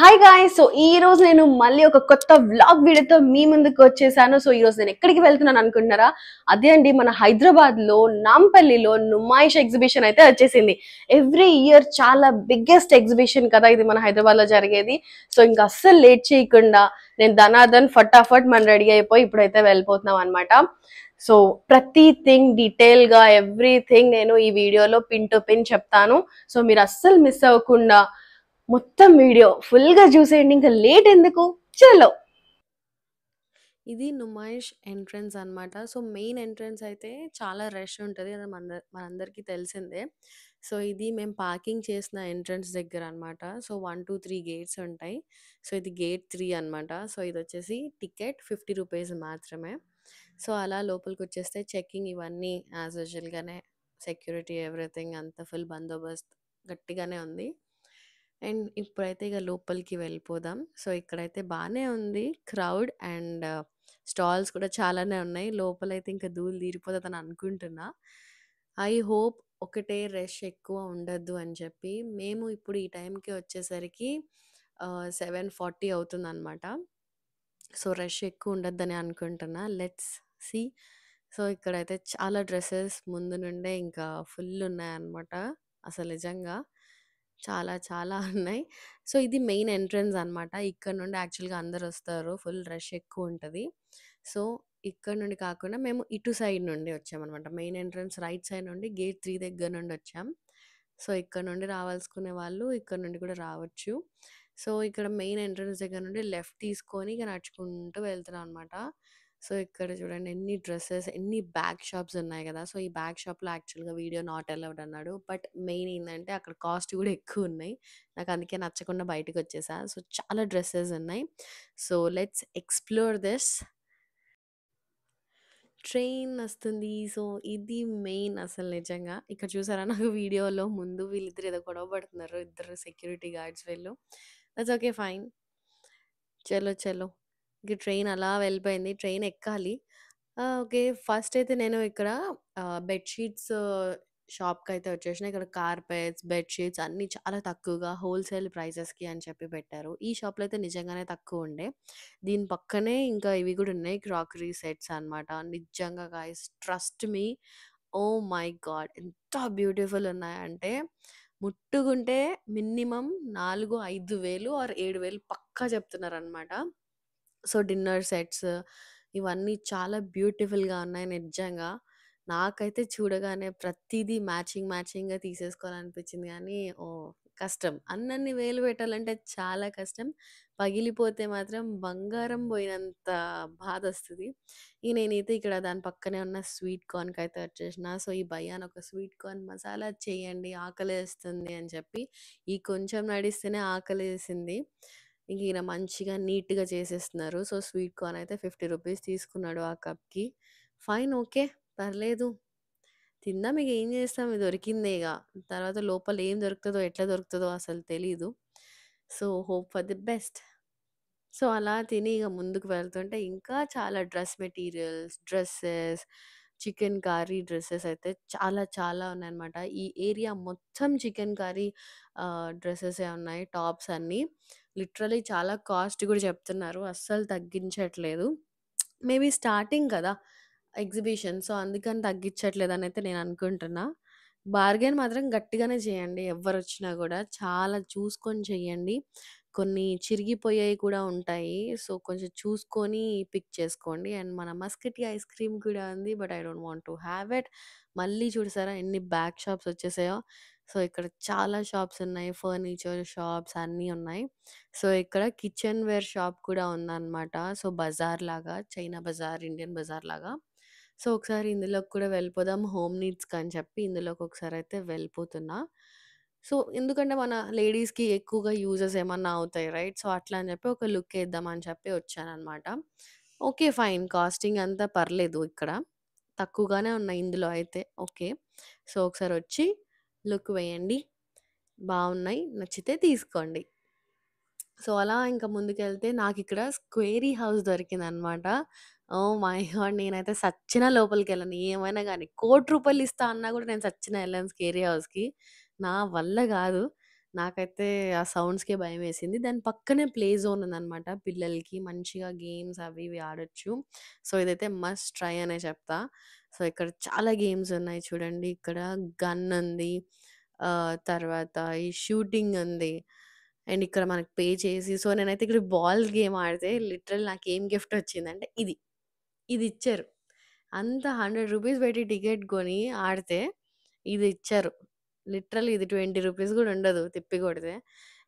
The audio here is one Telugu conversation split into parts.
Hi guys. సో ఈ రోజు నేను మళ్ళీ ఒక కొత్త వ్లాగ్ వీడియోతో మీ ముందుకు వచ్చేసాను. సో ఈ రోజు నేను ఎక్కడికి వెళ్తున్నాను అనుకుంటున్నారా? అదే అండి, మన హైదరాబాద్ లో నాంపల్లిలో నుమాయిష్ ఎగ్జిబిషన్ అయితే వచ్చేసింది. ఎవ్రీ ఇయర్ చాలా బిగ్గెస్ట్ ఎగ్జిబిషన్ కదా ఇది మన హైదరాబాద్ లో జరిగేది. సో ఇంకా అస్సలు లేట్ చేయకుండా నేను ధనాధన్ ఫటాఫట్ మనం రెడీ అయిపోయి ఇప్పుడైతే వెళ్ళిపోతున్నాం అనమాట. సో ప్రతి థింగ్ డీటెయిల్ గా ఎవ్రీథింగ్ నేను ఈ వీడియోలో పిన్ టు పిన్ చెప్తాను. సో మీరు అస్సలు మిస్ అవ్వకుండా మొత్తం వీడియో ఫుల్ గా చూసేయండి. ఇంకా లేట్ ఎందుకు, చలో. ఇది నుమాయిష్ ఎంట్రన్స్ అన్నమాట. సో మెయిన్ ఎంట్రన్స్ అయితే చాలా రష్ ఉంటుంది, అది మనందరికీ తెలిసిందే. సో ఇది మేము పార్కింగ్ చేసిన ఎంట్రన్స్ దగ్గర అన్నమాట. సో 1 2 3 గేట్స్ ఉంటాయి. సో ఇది గేట్ 3 అన్నమాట. సో ఇది వచ్చేసి టికెట్ 50 రూపీస్ మాత్రమే. సో అలా లోపలికి వచ్చేస్తే చెక్కింగ్ ఇవన్నీ యాజ్ యూజువల్గానే, సెక్యూరిటీ ఎవ్రీథింగ్ అంతా ఫుల్ బందోబస్తు గట్టిగానే ఉంది. అండ్ ఇప్పుడైతే ఇక లోపలికి వెళ్ళిపోదాం. సో ఇక్కడైతే బాగానే ఉంది క్రౌడ్, అండ్ స్టాల్స్ కూడా చాలానే ఉన్నాయి. లోపలైతే ఇంకా ధూళి తీరిపోతుందని అనుకుంటున్నా. ఐ హోప్ ఒకటే రష్ ఎక్కువ ఉండద్దు అని చెప్పి. మేము ఇప్పుడు ఈ టైంకి వచ్చేసరికి 7:40 అవుతుంది అనమాట. సో రష్ ఎక్కువ ఉండొద్దని అనుకుంటున్నా. Let's see. సో ఇక్కడైతే చాలా డ్రెస్సెస్ ముందు నుండే ఇంకా ఫుల్ ఉన్నాయన్నమాట. అసలు నిజంగా చాలా చాలా ఉన్నాయి. సో ఇది మెయిన్ ఎంట్రన్స్ అన్నమాట. ఇక్కడ నుండి యాక్చువల్‌గా అందరూ వస్తారు. ఫుల్ రష్ ఎక్కువ ఉంటది. సో ఇక్కడ నుండి కాకుండా మేము ఇటు సైడ్ నుండి వచ్చామన్నమాట. మెయిన్ ఎంట్రన్స్ రైట్ సైడ్ నుండి గేట్ 3 దగ్గర నుండి వచ్చాం. సో ఇక్కడ నుండి రావాల్సుకునే వాళ్ళు ఇక్కడ నుండి కూడా రావచ్చు. సో ఇక్కడ మెయిన్ ఎంట్రన్స్ దగ్గర నుండి లెఫ్ట్ తీసుకొని ఇక నడుచుకుంటూ వెళ్తున్నాం అనమాట. సో ఇక్కడ చూడండి ఎన్ని డ్రెస్సెస్, ఎన్ని బ్యాగ్ షాప్స్ ఉన్నాయి కదా! సో ఈ బ్యాగ్ షాప్‌లో యాక్చువల్‌గా వీడియో నాట్ అలౌడ్ అన్నాడు. బట్ మెయిన్ ఏందంటే అక్కడ కాస్ట్ కూడా ఎక్కువ ఉన్నాయి. నాకు అందుకే నచ్చకుండా బయటకొచ్చేసా. సో చాలా డ్రెస్సెస్ ఉన్నాయి. So let's explore this. Train వస్తుంది. సో ఇది మెయిన్ అసలు నిజంగా. ఇక్కడ చూసారా నాకు వీడియోలో ముందు వీళ్ళిద్దరు ఏదో గొడవ పడుతున్నారు. ఇద్దరు సెక్యూరిటీ గార్డ్స్ వీళ్ళు. That's okay, fine. చలో చలో. ఇక ట్రైన్ అలా వెళ్ళిపోయింది. ట్రైన్ ఎక్కాలి. ఓకే. ఫస్ట్ అయితే నేను ఇక్కడ బెడ్ షీట్స్ షాప్‌కైతే వచ్చేసిన. ఇక్కడ కార్పెట్స్, బెడ్ షీట్స్ అన్నీ చాలా తక్కువగా హోల్‌సేల్ ప్రైజెస్‌కి అని చెప్పి పెట్టారు. ఈ షాప్‌లో అయితే నిజంగానే తక్కువుండే. దీని పక్కనే ఇంకా ఇవి కూడా ఉన్నాయి. క్రాకరీ సెట్స్ అన్నమాట. నిజంగా guys, trust me. Oh my God! ఎంత బ్యూటిఫుల్ ఉన్నాయంటే ముట్టుకుంటే మినిమమ్ 4, 5,000 ఆర్ 7,000 పక్కా చెప్తున్నారనమాట. సో డిన్నర్ సెట్స్ ఇవన్నీ చాలా బ్యూటిఫుల్‌గా ఉన్నాయి నిజంగా. నాకైతే చూడగానే ప్రతీదీ మ్యాచింగ్‌గా తీసేసుకోవాలనిపించింది గానీ, ఓహ్! కష్టం. అన్నన్ని వేలు పెట్టాలంటే చాలా కష్టం. పగిలిపోతే మాత్రం బంగారం పోయినంత బాధొస్తది. ఇక నేనైతే ఇక్కడ దాని పక్కనే ఉన్న స్వీట్ కార్న్‌కైతే వచ్చేసిన. సో ఈ భయ్యాని ఒక స్వీట్ కార్న్ మసాలా చేయండి, ఆకలేస్తుంది అని చెప్పి, ఈ కొంచెం నడిస్తేనే ఆకలేసింది. ఇంక ఈయన మంచిగా నీట్‌గా చేసేస్తున్నారు. సో స్వీట్ కార్న్ అయితే 50 రూపీస్ తీసుకున్నాడు ఆ కప్‌కి. Fine, okay. పర్లేదు. తిందాం, ఇక ఏం చేస్తాం, ఇది దొరికిందే ఇగ. తర్వాత లోపల ఏం దొరుకుతదో, ఎట్లా దొరుకుతదో అసలు తెలీదు. So hope for the best. So అలా తిని ఇక ముందుకు వెళ్తుంటే ఇంకా చాలా dress materials, dresses, chicken curry dresses అయితే చాలా చాలా ఉన్నాయన్నమాట. ఈ ఏరియా మొత్తం చికెన్ కర్రీ డ్రెస్సెసే ఉన్నాయి. టాప్స్ అన్నీ. లిటరల్లీ చాలా కాస్ట్ కూడా చెప్తున్నారు. అస్సలు తగ్గించట్లేదు. మేబీ స్టార్టింగ్ కదా ఎగ్జిబిషన్. సో అందుకని తగ్గించట్లేదనైతే నేను అనుకుంటున్నా. బార్గెయిన్ మాత్రం గట్టిగానే చేయండి ఎవ్వరొచ్చినా గూడా. చాలా చూసుకొని చెయ్యండి. కొన్ని చిరిగిపోయేయి కూడా ఉంటాయి. సో కొంచెం చూసుకొని పిక్ చేసుకోండి. అండ్ మన మస్కటి ఐస్ క్రీమ్ కూడా ఉంది. But I don't want to have it. మళ్ళీ చూసారా ఎన్ని బ్యాగ్ షాప్స్ వచ్చేసాయో. సో ఇక్కడ చాలా షాప్స్ ఉన్నాయి. ఫర్నిచర్ షాప్స్ అన్నీ ఉన్నాయి. సో ఇక్కడ కిచెన్ వేర్ షాప్ కూడా ఉందన్నమాట. సో బజార్ లాగా, చైనా బజార్, ఇండియన్ బజార్ లాగా. సో ఒకసారి ఇందులోకి కూడా వెళ్ళిపోదాం. హోమ్ నీడ్స్‌కి అని చెప్పి ఇందులోకి ఒకసారి అయితే వెళ్ళిపోతున్నా. సో ఎందుకంటే మన లేడీస్‌కి ఎక్కువగా యూజెస్ ఏమన్నా అవుతాయి రైట్? సో అట్లా అని చెప్పి ఒక లుక్ ఏద్దాం అని చెప్పి వచ్చాననమాట. Okay, fine. కాస్టింగ్ అంతా పర్లేదు ఇక్కడ. తక్కువగానే ఉన్నాయి ఇందులో అయితే. ఓకే. సో ఒకసారి వచ్చి లుక్ వేయండి. బావున్నాయి. నచ్చితే తీసుకోండి. సో అలా ఇంకా ముందుకెళ్తే నాకిక్కడ స్క్వేరీ హౌస్ దొరికిందనమాట. Oh my god! నేనైతే సచ్చినా లోపలికెళ్ళను. ఏమైనా గాని. రూ. 1,00,00,000 ఇస్తా అన్నా గూడా నేను సచ్చినా ఎళ్ళను స్కేరీ హౌస్‌కి. నా వల్ల గాదు. నాకైతే ఆ సౌండ్స్‌కే భయమేసింది. దాని పక్కనే ప్లే జోన్ ఉందనమాట. పిల్లలకి మంచిగా గేమ్స్ అవి ఇవి ఆడొచ్చు. సో, ఇదైతే మస్ట్ ట్రై అనే చెప్తా. సో, ఇక్కడ చాలా గేమ్స్ ఉన్నాయి చూడండి. ఇక్కడ గన్ ఉంది. తర్వాత ఈ షూటింగ్ ఉంది. అండ్ ఇక్కడ మనకు పే చేసి సో, నేనైతే ఇక్కడ బాల్ గేమ్ ఆడితే లిటరల్లీ నాకేం గిఫ్ట్ వచ్చిందంటే ఇది. ఇదిచ్చారు. అంత రూ. 100 పెట్టి టికెట్ కొని ఆడితే ఇదిచ్చారు. లిటరల్లీ ఇది రూ. 20 గూడా ఉండదు తిప్పి కొడితే.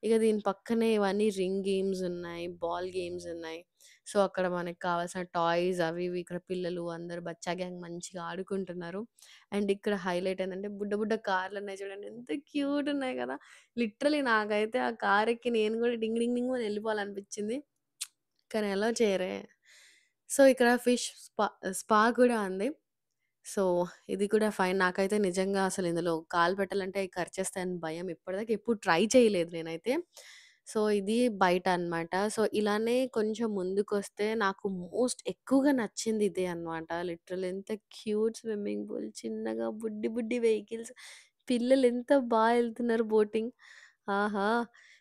ఇక దీని పక్కనే ఇవన్నీ రింగ్ గేమ్స్ ఉన్నాయి. బాల్ గేమ్స్ ఉన్నాయి. సో, అక్కడ మనకు కావాల్సిన టాయ్స్ అవి ఇవి ఇక్కడ పిల్లలు అందరూ బచ్చా గ్యాంగ్ మంచిగా ఆడుకుంటున్నారు. అండ్ ఇక్కడ హైలైట్ ఏందంటే బుడ్డ బుడ్డ కార్లున్నాయి చూడండి. ఎంత క్యూట్ ఉన్నాయి కదా! లిటరల్లీ నాకైతే ఆ కార్ ఎక్కి నేను గూడా డింగ్ డింగ్ డింగ్ అని ఎళ్ళిపోవాలనిపించింది. కానీ అలో చేయరే. సో, ఇక్కడ ఫిష్ స్పా కూడా ఉంది. సో, ఇది కూడా ఫైన్. నాకైతే నిజంగా అసలు ఇందులో కాలు పెట్టాలంటే అయి కరిచేస్తాయని భయం. ఇప్పటిదాకా ఎప్పుడు ట్రై చేయలేదు నేనైతే. సో, ఇది బయట అనమాట. సో, ఇలానే కొంచెం ముందుకొస్తే నాకు మోస్ట్ ఎక్కువగా నచ్చింది ఇదే అనమాట. లిటరల్లీ ఎంత క్యూట్ స్విమ్మింగ్ పూల్. చిన్నగా బుడ్డి బుడ్డి వెహికల్స్. పిల్లలు ఎంత ఎళ్తున్నారు బోటింగ్. ఆహా!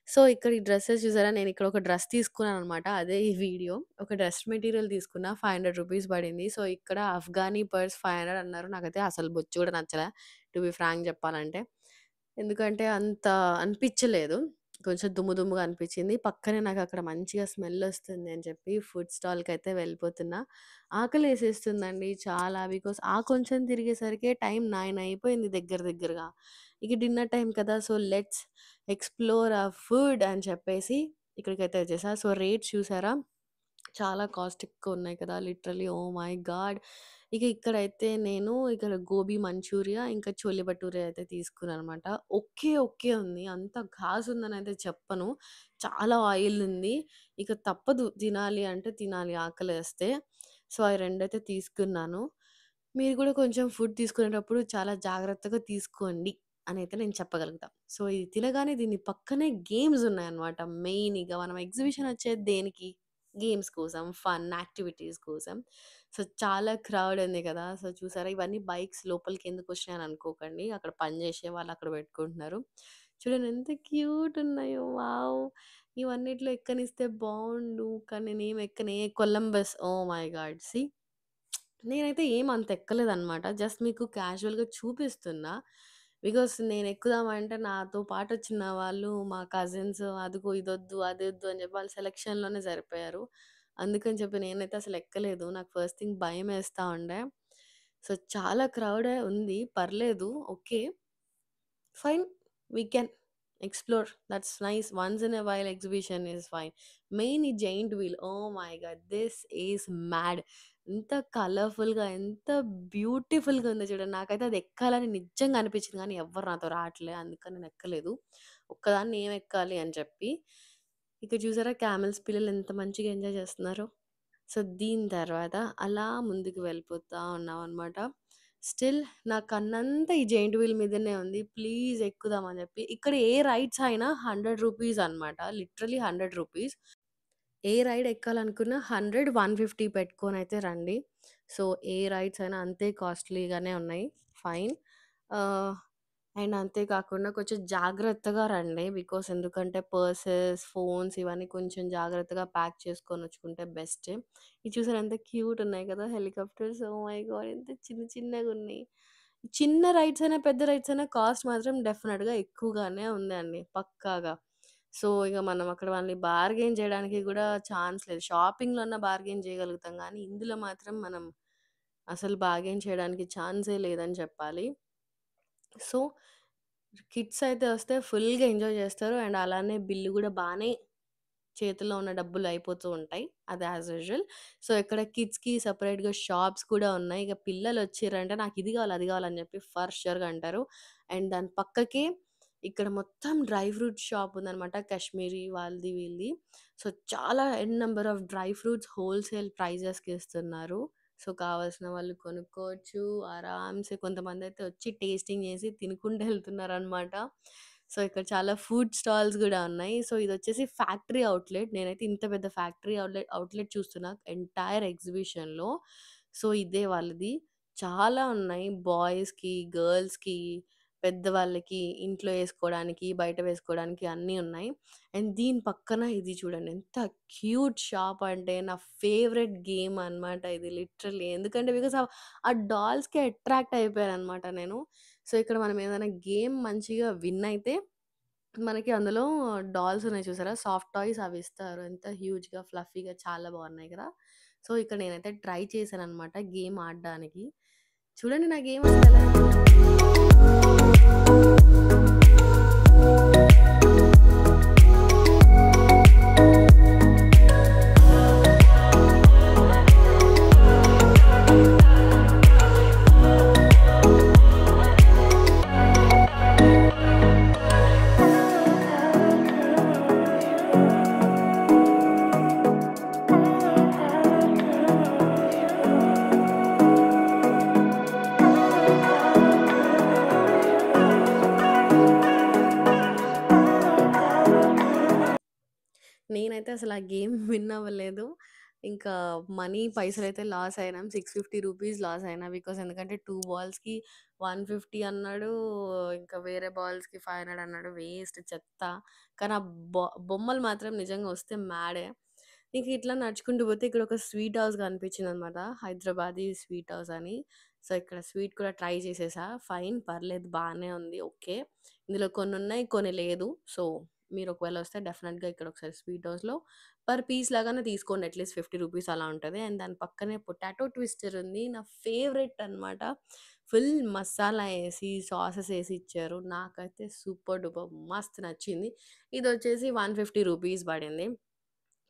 సో, ఇక్కడ ఈ డ్రెసెస్ చూసారా? నేనిక్కడ ఒక డ్రెస్ తీసుకున్నాననమాట. అదే ఈ వీడియో. ఒక డ్రెస్ మెటీరియల్ తీసుకున్నా. రూ. 500 పడింది. సో, ఇక్కడ అఫ్ఘానీ పర్స్ 500 అన్నారు. నాకైతే అసలు బొచ్చు కూడా నచ్చలే. టు బీ ఫ్రాంక్ చెప్పాలంటే. ఎందుకంటే అంత అనిపిచ్చలేదు. కొంచెం దుమ్ము దుమ్ముగా అనిపిచ్చింది. పక్కనే నాకక్కడ మంచిగా స్మెల్లొస్తుంది అని చెప్పి ఫుడ్ స్టాల్‌కయితే వెళ్ళిపోతున్నా. ఆకలేసేస్తుందండి చాలా. బికాజ్ ఆ కొంచెం తిరిగేసరికే టైం 9 అయిపోయింది దగ్గర దగ్గరగా. ఇక డిన్నర్ టైమ్ కదా! సో, లెట్స్ ఎక్స్‌ప్లోర్ ఫుడ్ అని చెప్పేసి ఇక్కడికైతే వచ్చేసా. సో, రేట్స్ చూసారా? చాలా కాస్ట్ ఎక్కువున్నాయి కదా! Literally oh my God! ఇక ఇక్కడైతే నేను ఇక్కడ గోబీ మంచూరియా, ఇంకా చోలే భటూరే అయితే తీసుకున్నాననమాట. ఓకే. ఓకే ఉంది. అంత ఘాస్ ఉందనైతే చెప్పను. చాలా ఆయిల్ ఉంది. ఇక తప్పదు తినాలి అంటే తినాలి ఆకలేస్తే. సో, అయి రెండైతే తీసుకున్నాను. మీరు కూడా కొంచెం ఫుడ్ తీసుకునేటప్పుడు చాలా జాగ్రత్తగా తీసుకోండి అనైతే నేను చెప్పగలుగుతా. సో, ఇది తినగానే దీని పక్కనే గేమ్స్ ఉన్నాయన్నమాట. మెయిన్ ఇగ మనం ఎగ్జిబిషన్ వచ్చేది దేనికి? గేమ్స్ కోసం, ఫన్ యాక్టివిటీస్ కోసం. సో, చాలా క్రౌడ్ ఉంది కదా! సో, చూసారా ఇవన్నీ బైక్స్ లోపలికి ఎందుకొచ్చినాయని అనుకోకండి. అక్కడ పని చేసే వాళ్ళు అక్కడ పెట్టుకుంటున్నారు. చూడండి ఎంత క్యూట్ ఉన్నాయో వావ్! ఇవన్నిట్లో ఎక్కనిస్తే బావుండు. కానీ నేనేమి ఎక్కనే. Columbus oh my god! See నేనైతే ఏం అంత ఎక్కలేదనమాట. జస్ట్ మీకు క్యాజువల్‌గా చూపిస్తున్నా. బికాజ్ నేను ఎక్కుదామంటే నాతో పాటొచ్చిన వాళ్ళు మా కజిన్స్ అదిగో ఇదొద్దు, అదొద్దు అని చెప్పి వాళ్ళ సెలక్షన్‌లోనే సరిపోయారు. అందుకని చెప్పి నేనైతే అసలు ఎక్కలేదు. నాకు ఫస్ట్ థింగ్ భయమేస్తా ఉండే. సో, చాలా క్రౌడే ఉంది. పర్లేదు okay. Fine. We can explore. That's nice. Once in a while exhibition is fine. Main ఈ giant wheel. Oh my god! This is mad. ఎంత కలర్‌ఫుల్‌గా, ఎంత బ్యూటిఫుల్‌గా ఉందో చూడండి. నాకైతే అది ఎక్కాలని నిజంగా అనిపించింది. కానీ ఎవ్వరు నాతో రావట్లే. అందుకని నేను ఎక్కలేదు. ఒక్కదాన్ని ఏం ఎక్కాలి అని చెప్పి. ఇక చూసారా క్యామెల్స్ పిల్లలు ఎంత మంచిగా ఎంజాయ్ చేస్తున్నారో. సో, దీని తర్వాత అలా ముందుకు వెళ్ళిపోతా ఉన్నామనమాట. స్టిల్ నా కన్నంతా ఈ జెయింట్ వీల్ మీదనే ఉంది. ప్లీజ్ ఎక్కుదాం అని చెప్పి. ఇక్కడ ఏ రైడ్స్ అయినా రూ. 100 అనమాట. లిటరల్లీ రూ. 100. ఏ రైడ్ ఎక్కాలనుకున్నా 100, 150 పెట్టుకొనైతే రండి. సో, ఏ రైడ్స్ అయినా అంతే కాస్ట్‌లీగానే ఉన్నాయి. ఫైన్. ఆహ్, అండ్ అంతే కాకుండా కొంచెం జాగ్రత్తగా రండి. బికాజ్ ఎందుకంటే పర్సెస్, ఫోన్స్ ఇవన్నీ కొంచెం జాగ్రత్తగా ప్యాక్ చేసుకొనొచ్చుకుంటే బెస్ట్. ఇది చూసారా ఎంత క్యూట్ ఉన్నాయి కదా! హెలికాప్టర్స్. Oh my God! ఎంత చిన్న చిన్నగున్నాయి. చిన్న రైడ్స్ అయినా, పెద్ద రైడ్స్ అయినా కాస్ట్ మాత్రం డెఫినిట్‌గా ఎక్కువగానే ఉందండి పక్కాగా. సో, ఇగ మనం అక్కడ వాళ్ళని బార్గెయిన్ చేయడానికి గూడా ఛాన్స్ లేదు. షాపింగ్‌లో అన్నా బార్గెయిన్ చేయగలుగుతాం గానీ, ఇందులో మాత్రం మనం అసలు బార్గెయిన్ చేయడానికి ఛాన్సే లేదని చెప్పాలి. సో, కిడ్స్ అయితే వస్తే ఫుల్‌గా ఎంజాయ్ చేస్తారు. అండ్ అలానే బిల్లు గూడా బానే చేతుల్లో ఉన్న డబ్బులు అయిపోతూ ఉంటాయి. అది యాజ్ యూజువల్. సో, ఇక్కడ కిడ్స్‌కి సెపరేట్‌గా షాప్స్ కూడా ఉన్నాయి. ఇక పిల్లలొచ్చిర్రంటే నాకు ఇది గావాలి, అది గావాలని జెప్పి ఫర్ ష్యూర్‌గా అంటారు. అండ్ దాని పక్కకే ఇక్కడ మొత్తం డ్రై ఫ్రూట్ షాప్ ఉందనమాట. కాశ్మీరీ వాళ్ళది వీళ్ళది. సో, చాలా number of dry fruits wholesale ప్రైజెస్‌కి ఇస్తున్నారు. సో, కావాల్సిన వాళ్ళు కొనుక్కోవచ్చు. ఆరామ్సే కొంతమందయితే వచ్చి టేస్టింగ్ చేసి తినుకుంటూ ఎళ్తున్నారనమాట. సో, ఇక్కడ చాలా ఫుడ్ స్టాల్స్ గూడా ఉన్నాయి. సో, ఇదొచ్చేసి ఫ్యాక్టరీ ఔట్‌లెట్. నేనైతే ఇంత పెద్ద ఫ్యాక్టరీ ఔట్‌లెట్ చూస్తున్నా ఎంటైర్ ఎగ్జిబిషన్‌లో. సో, ఇదే వాళ్ళది. చాలా ఉన్నాయి బాయ్స్‌కి, గర్ల్స్‌కి, పెద్దవాళ్ళకి ఇంట్లో ఏసుకోవడానికి, బయట వేసుకోవడానికి అన్నీ ఉన్నాయి. అండ్ దీని పక్కన ఇది చూడండి ఎంత క్యూట్ షాప్ అంటే నా ఫేవరెట్ గేమ్ అనమాట ఇది లిటరల్లీ. ఎందుకంటే బికాస్ ఆ డాల్స్‌కి అట్రాక్ట్ అయిపోయాననమాట నేను. సో, ఇక్కడ మనం ఏదైనా గేమ్ మంచిగా విన్ అయితే మనకి అందులో డాల్స్ ఉన్నాయి చూసారా? సాఫ్ట్ టాయ్స్ అవి ఇస్తారు. ఎంత హ్యూజ్‌గా, ఫ్లఫీగా చాలా బాగున్నాయి కదా! సో, ఇక్కడ నేనైతే ట్రై చేశాననమాట గేమ్ ఆడడానికి. చూడండి నా గేమ్ అసలు ఎలా అయిపోయిందో. నేనైతే అసలు ఆ గేమ్ విన్ అవ్వలేదు. ఇంకా మనీ పైసలైతే లాస్ అయినాం. ₹650 లాస్ అయినా. బికాజ్ ఎందుకంటే 2 బాల్స్‌కి 150 అన్నాడు. ఇంకా వేరే బాల్స్‌కి 500 అన్నాడు. వేస్ట్ చెత్త. కానీ ఆ బొమ్మలు మాత్రం నిజంగా వస్తే మ్యాడే. ఇంక ఇట్లా నడుచుకుంటూ పోతే ఇక్కడ ఒక స్వీట్ హౌస్ కనిపించిందనమాట. హైదరాబాదీ స్వీట్ హౌస్ అని. సో, ఇక్కడ స్వీట్ కూడా ట్రై చేసేసా. ఫైన్ పర్లేదు బానే ఉంది. ఓకే. ఇందులో కొన్నున్నాయి, కొన్ని లేదు. సో, మీరు ఒకవేళ వస్తే డెఫినెట్‌గా ఇక్కడ ఒకసారి స్వీట్ హౌస్‌లో పర్ పీస్ లాగానే తీసుకోండి. అట్‌లీస్ట్ ₹50 అలా ఉంటది. అండ్ దాని పక్కనే పొటాటో ట్విస్టర్ ఉంది. నా ఫేవరెట్ అనమాట. ఫుల్ మసాలా ఏసి, సాసెస్ ఏసి ఇచ్చారు. నాకైతే సూపర్ డూపర్ మస్త్ నచ్చింది. ఇదొచ్చేసి ₹150 పడింది.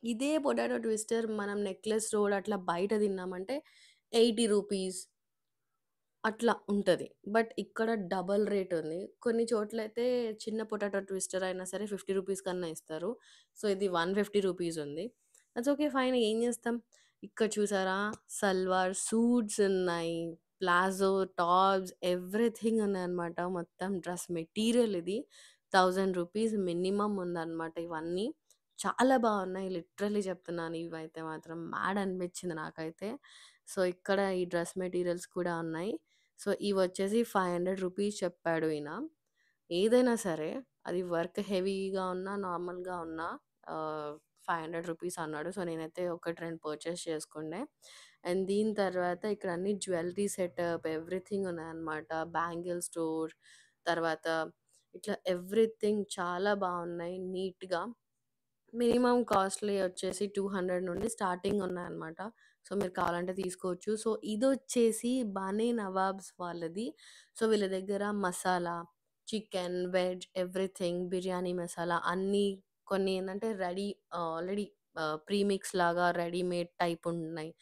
ఇదే పొటాటో ట్విస్టర్ మనం నెక్లెస్ రోడ్ అట్లా బయట తిన్నామంటే ₹80 అట్లా ఉంటది. బట్ ఇక్కడ డబల్ రేట్ ఉంది. కొన్ని చోట్లయితే చిన్న పొటాటో ట్విస్టర్ అయినా సరే ₹50 కన్నా ఇస్తారు. సో, ఇది ₹150 ఉంది. దట్స్ ఓకే ఫైన్ ఏం చేస్తాం. ఇక్కడ చూసారా సల్వార్ సూట్స్ ఉన్నాయి. ప్లాజో, టాప్స్ ఎవ్రీథింగ్ ఉన్నాయన్నమాట. మొత్తం డ్రెస్ మెటీరియల్ ఇది. ₹1000 మినిమమ్ ఉందన్నమాట ఇవన్నీ. చాలా బాగున్నాయి. లిటరల్లీ చెప్తున్నాను. ఇవైతే మాత్రం మ్యాడ్ అనిపించింది నాకైతే. సో, ఇక్కడ ఈ డ్రెస్ మెటీరియల్స్ కూడా ఉన్నాయి. సో, ఇవొచ్చేసి ₹500 చెప్పాడు ఈయన. ఏదైనా సరే అది వర్క్ హెవీగా ఉన్నా, నార్మల్‌గా ఉన్నా ₹500 అన్నాడు. సో, నేనైతే 1, 2 పర్చేస్ చేసుకుండే. అండ్ దీని తర్వాత ఇక్కడ అన్ని జ్యువెల్లరీ సెటప్ ఎవ్రీథింగ్ ఉన్నాయన్నమాట. బ్యాంగిల్ స్టోర్ తర్వాత ఇట్లా ఎవ్రీథింగ్ చాలా బాగున్నాయి నీట్‌గా. మినిమమ్ కాస్ట్‌లీ వచ్చేసి 200 నుండి స్టార్టింగ్ ఉన్నాయన్నమాట. సో, మీరు కావాలంటే తీసుకోవచ్చు. సో, ఇదొచ్చేసి బానే నవాబ్స్ వాళ్ళది. సో, వీళ్ళ దగ్గర masala, chicken, veg everything biryani masala అన్నీ కొన్ని ఏందంటే రెడీ ఆల్రెడీ ప్రీమిక్స్ లాగా రెడీమేడ్ టైప్ ఉన్నాయి.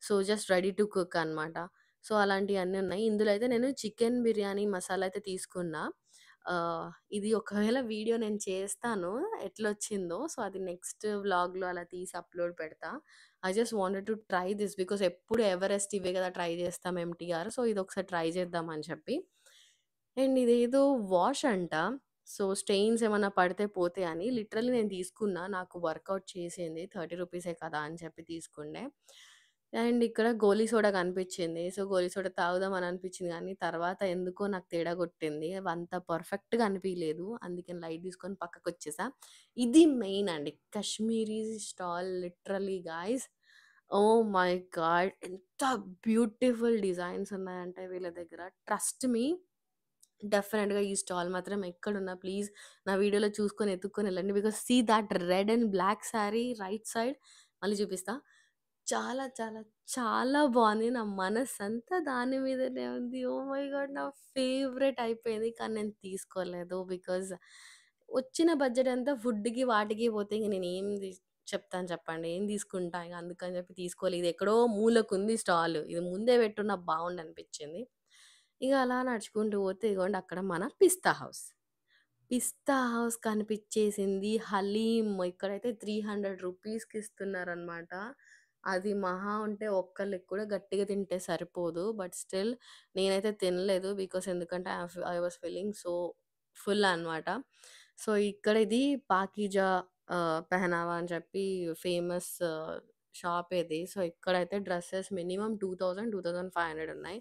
So, just ready to cook అనమాట. సో, అలాంటియన్నీ ఉన్నాయి. ఇందులో అయితే నేను చికెన్ బిర్యానీ మసాలా అయితే తీసుకున్నా. ఇది ఒకవేళ వీడియో నేను చేస్తాను ఎట్లొచ్చిందో. సో, అది నెక్స్ట్ వ్లాగ్‌లో అలా తీసి అప్‌లోడ్ పెడతా. I just wanted to try this because ఎప్పుడు ఎవరెస్ట్ ఇవే కదా ట్రై చేస్తాం ఎంటీఆర్. సో, ఇదొకసారి ట్రై చేద్దాం అని చెప్పి. అండ్ ఇదేదో వాష్ అంట. సో, స్టెయిన్స్ ఏమన్నా పడితే పోతాయి అని లిటరల్లీ నేను తీసుకున్నా. నాకు వర్కౌట్ చేసింది. ₹30 కదా అని చెప్పి తీసుకుండే. అండ్ ఇక్కడ గోలీ సోడా కనిపించింది. సో, గోలీ సోడా తాగుదాం అని అనిపించింది గానీ, తర్వాత ఎందుకో నాకు తేడా కొట్టింది. అంత పర్ఫెక్ట్‌గా అనిపియలేదు. అందుకని లైట్ తీసుకొని పక్కకొచ్చేసా. ఇది మెయిన్ అండి. Kashmiri stall literally guys. Oh my God! ఎంత బ్యూటిఫుల్ డిజైన్స్ ఉన్నాయంటే వీళ్ళ దగ్గర. ట్రస్ట్ మీ డెఫినెట్‌గా ఈ స్టాల్ మాత్రం ఎక్కడున్నా ప్లీజ్ నా వీడియోలో చూసుకొని ఎతుక్కొని ఎళ్ళండి. Because see that red and black sari right side మళ్ళీ చూపిస్తా. చాలా చాలా చాలా బావుంది. నా మనసంతా దాని మీదనే ఉంది. ఓహ్ మై గాడ్! నా ఫేవరెట్ అయిపోయింది. కానీ నేను తీసుకోలేదు. బికాజ్ వచ్చిన బడ్జెట్ అంతా ఫుడ్‌కి వాటికి పోతే ఇంక నేనేం చెప్తాను చెప్పండి. ఏం తీసుకుంటా ఇగ అందుకని చెప్పి తీసుకోలే. ఇది ఎక్కడో మూలకుంది స్టాల్. ఇది ముందే పెట్టున్నా బావుండనిపించింది. ఇగ అలా నడుచుకుంటూ పోతే ఇగోండి అక్కడ మన పిస్తా హౌస్. పిస్తా హౌస్ కనిపిచ్చేసింది. హలీమ్ ఇక్కడైతే ₹300కి ఇస్తున్నారనమాట. అది మహా ఉంటే ఒక్కళ్ళకి కూడా గట్టిగా తింటే సరిపోదు. బట్ స్టిల్ నేనైతే తినలేదు. బికాజ్ ఎందుకంటే I was feeling so full అనమాట. సో, ఇక్కడ ఇది పాకీజా పెహనావా అని చెప్పి ఫేమస్ షాప్ ఇది. సో, ఇక్కడైతే డ్రెసెస్ మినిమమ్ 2000, 2500 ఉన్నాయి.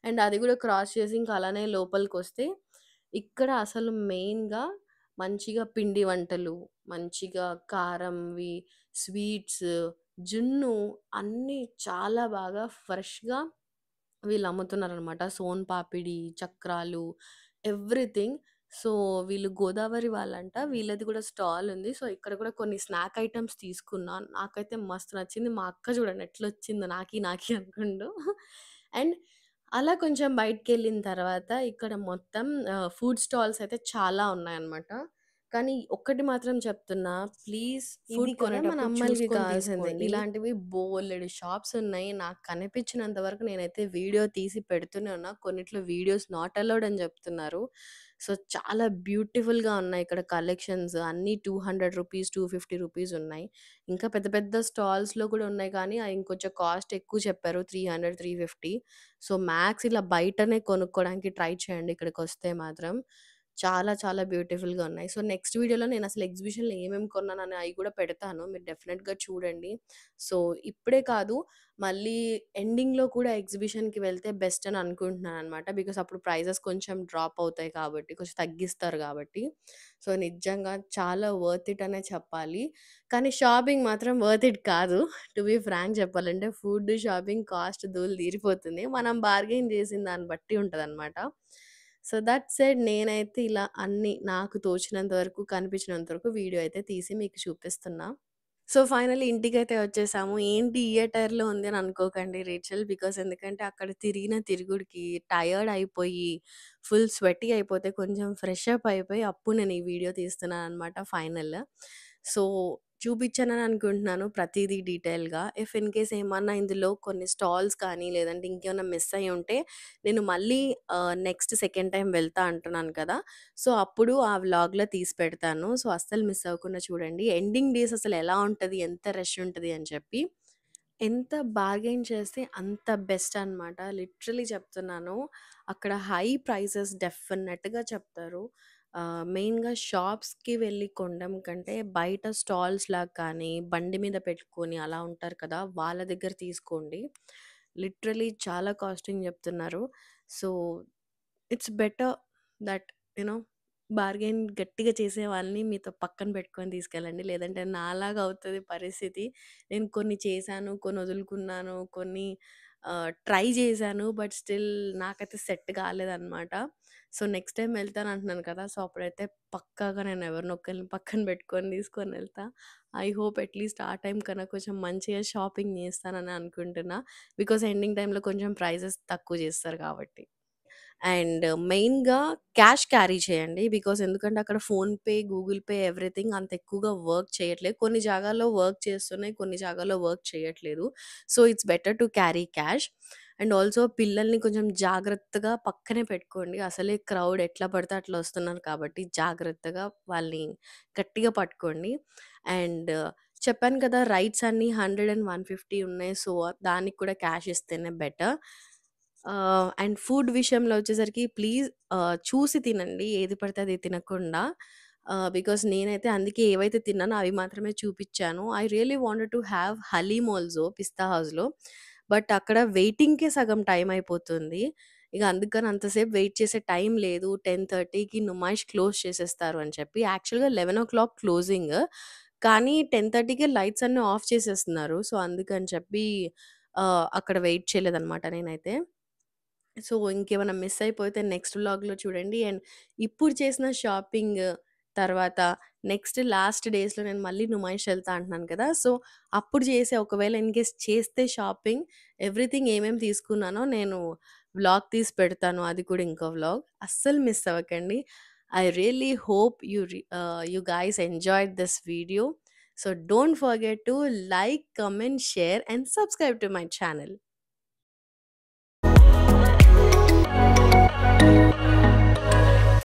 అండ్ అది కూడా క్రాస్ చేసి ఇంకా అలానే లోపలికొస్తే ఇక్కడ అసలు మెయిన్‌గా మంచిగా పిండి వంటలు, మంచిగా కారంవి, స్వీట్స్, జున్ను అన్నీ చాలా బాగా ఫ్రెష్‌గా వీళ్ళు అమ్ముతున్నారనమాట. సోన్ పాపిడి, చక్రాలు, ఎవ్రీథింగ్. సో, వీళ్ళు గోదావరి వాళ్ళంట. వీళ్ళది కూడా స్టాల్ ఉంది. సో, ఇక్కడ కూడా కొన్ని స్నాక్ ఐటెమ్స్ తీసుకున్నా. నాకైతే మస్తు నచ్చింది. మా అక్క చూడండి ఎట్లొచ్చిందో నాకి, నాకి అనుకుంటూ. అండ్ అలా కొంచెం బయటికెళ్ళిన తర్వాత ఇక్కడ మొత్తం ఫుడ్ స్టాల్స్ అయితే చాలా ఉన్నాయన్నమాట. కానీ ఒక్కటి మాత్రం చెప్తున్నా, ప్లీజ్ ఇది ఫుడ్ కదా మన కొనేటప్పుడు అమ్మాయిలకి చూసుకొని కావాల్సింది. తీసుకోండి. ఇలాంటివి బోలెడు షాప్స్ ఉన్నాయి. నాకు కనిపించినంత వరకు నేనైతే వీడియో తీసి పెడుతూనే ఉన్నా. కొన్నిట్లో వీడియోస్ నాట్ అలౌడ్ అని చెప్తున్నారు. సో, చాలా బ్యూటిఫుల్‌గా ఉన్నాయి ఇక్కడ కలెక్షన్స్. అన్నీ రూ. 200, రూ. 250 ఉన్నాయి. ఇంకా పెద్ద పెద్ద స్టాల్స్‌లో కూడా ఉన్నాయి కానీ అవి ఇంకొంచెం కాస్ట్ ఎక్కువ చెప్పారు. 300, 350. సో, మ్యాక్స్ ఇలా బయటనే కొనుక్కోవడానికి ట్రై చేయండి ఇక్కడికొస్తే మాత్రం. చాలా చాలా బ్యూటిఫుల్‌గా ఉన్నాయి. సో, నెక్స్ట్ వీడియోలో నేనసలు ఎగ్జిబిషన్‌లో ఏమేమి కొన్నానని అయి కూడా పెడతాను. మీరు డెఫినెట్‌గా చూడండి. సో, ఇప్పుడే కాదు మళ్ళీ ఎండింగ్‌లో కూడా ఎగ్జిబిషన్‌కి వెళ్తే బెస్ట్ అని అనుకుంటున్నాననమాట. బికాజ్ అప్పుడు ప్రైజెస్ కొంచెం డ్రాప్ అవుతాయి కాబట్టి, కొంచెం తగ్గిస్తారు కాబట్టి. సో, నిజంగా చాలా వర్త్ ఇట్ అనే చెప్పాలి. కానీ షాపింగ్ మాత్రం వర్త్ ఇట్ కాదు. టు బీ ఫ్రాంక్ చెప్పాలంటే ఫుడ్, షాపింగ్ కాస్ట్ ధూళి తీరిపోతుంది. మనం బార్గెయిన్ చేసిన దాన్ని బట్టి ఉంటదనమాట. సో, దట్ సెడ్ నేనైతే ఇలా అన్నీ నాకు తోచినంత వరకు, కనిపించినంత వరకు వీడియో అయితే తీసి మీకు చూపిస్తున్నా. సో, ఫైనల్లీ ఇంటికైతే వచ్చేసాము. ఏంటి ఈ అటైర్‌లో ఉంది అని అనుకోకండి రేచల్. బికాజ్ ఎందుకంటే అక్కడ తిరిగిన తిరుగుడుకి టయర్డ్ అయిపోయి, ఫుల్ స్వెటీ అయిపోతే కొంచెం ఫ్రెష్ అప్ అయిపోయి అప్పుడు నేను ఈ వీడియో తీస్తున్నాననమాట ఫైనల్. సో, చూపించానని అనుకుంటున్నాను ప్రతీదీ డీటెయిల్‌గా. ఇఫ్ ఇన్ కేస్ ఏమన్నా ఇందులో కొన్ని స్టాల్స్ కానీ, లేదంటే ఇంకేమన్నా మిస్ అయ్యి ఉంటే నేను మళ్ళీ నెక్స్ట్ సెకండ్ టైమ్ వెళ్తా అంటున్నాను కదా! సో, అప్పుడు ఆ వ్లాగ్‌లో తీసి పెడతాను. సో, అస్సలు మిస్ అవ్వకుండా చూడండి. ఎండింగ్ డేస్ అసలెలా ఉంటది, ఎంత రష్ ఉంటది అని చెప్పి. ఎంత బార్గెయిన్ చేస్తే అంత బెస్ట్ అనమాట. లిటరల్లీ చెప్తున్నాను. అక్కడ హై ప్రైసెస్ డెఫినెట్‌గా చెప్తారు. మెయిన్‌గా షాప్స్‌కి వెళ్లి కొనడం కంటే బయట స్టాల్స్‌లాగా కానీ, బండి మీద పెట్టుకొని అలా ఉంటారు కదా! వాళ్ళ దగ్గర తీసుకోండి. లిటరల్లీ చాలా కాస్టింగ్ చెప్తున్నారు. So, it's better that you know bargain గట్టిగా చేసే వాళ్ళని మీతో పక్కన పెట్టుకొని తీసుకెళ్ళండి. లేదంటే నాలాగా అవుతది పరిస్థితి. నేను కొన్ని చేశాను, కొన్ని వదులుకున్నాను, కొన్ని ట్రై చేశాను. బట్ స్టిల్ నాకైతే సెట్ కాలేదనమాట. సో, నెక్స్ట్ టైమ్ వెళ్తాను అంటున్నాను కదా! సో, అప్పుడైతే పక్కాగా నేను ఎవరినో ఒకళ్ళని పక్కన పెట్టుకొని తీసుకొనెళ్తా. ఐ హోప్ అట్‌లీస్ట్ ఆ టైం కన్నా కొంచెం మంచిగా షాపింగ్ చేస్తానని అనుకుంటున్నా. బికాజ్ ఎండింగ్ టైమ్‌లో కొంచెం ప్రైజెస్ తక్కువ చేస్తారు కాబట్టి. అండ్ మెయిన్‌గా క్యాష్ క్యారీ చేయండి. బికాజ్ ఎందుకంటే అక్కడ ఫోన్‌పే, గూగుల్ పే ఎవ్రీథింగ్ అంత ఎక్కువగా వర్క్ చేయట్లేదు. కొన్ని జాగాల్లో వర్క్ చేస్తున్నాయి. కొన్ని జాగాల్లో వర్క్ చేయట్లేదు. So, it's better to carry cash. And also పిల్లల్ని కొంచెం జాగ్రత్తగా పక్కనే పెట్టుకోండి. అసలే క్రౌడ్ ఎట్లా పడితే అట్లా వస్తున్నారు కాబట్టి జాగ్రత్తగా వాళ్ళని గట్టిగా పట్టుకోండి. అండ్ చెప్పాను కదా! రైడ్స్ అన్నీ 100 అండ్ 150 ఉన్నాయి. సో, దానికి కూడా క్యాష్ ఇస్తేనే బెటర్. అండ్ ఫుడ్ విషయంలో వచ్చేసరికి ప్లీజ్ చూసి తినండి. ఏది పడితే అది తినకుండా. బికాజ్ నేనైతే అందుకే ఏవైతే తిన్నానో అవి మాత్రమే చూపిచ్చాను. I really wanted to have haleem also Pista హౌస్‌లో. బట్ అక్కడ వెయిటింగ్‌కే సగం టైం అయిపోతుంది. ఇక అందుకని అంతసేపు వెయిట్ చేసే టైం లేదు. 10:30కి నుమాయిష్ క్లోజ్ చేసేస్తారు అని చెప్పి. యాక్చువల్‌గా 11:00 క్లోజింగ్. కానీ 10:30కే లైట్స్ అన్నీ ఆఫ్ చేసేస్తున్నారు. సో, అందుకని చెప్పి అక్కడ వెయిట్ చేయలేదనమాట నేనైతే. సో, ఇంకేమైనా మిస్ అయిపోతే నెక్స్ట్ వ్లాగ్‌లో చూడండి. అండ్ ఇప్పుడు చేసిన షాపింగ్ తర్వాత నెక్స్ట్ లాస్ట్ డేస్‌లో నేను మళ్ళీ నుమాయిష్ ఎళ్తా అంటున్నాను కదా! సో, అప్పుడు చేసే ఒకవేళ ఇన్‌కేస్ చేస్తే షాపింగ్ ఎవ్రీథింగ్ ఏమేమి తీసుకున్నానో నేను వ్లాగ్ తీసి పెడతాను. అది కూడా ఇంకో వ్లాగ్. అస్సలు మిస్ అవ్వకండి. I really hope you guys enjoyed this video. So, don't forget to like, comment, share and subscribe to my channel.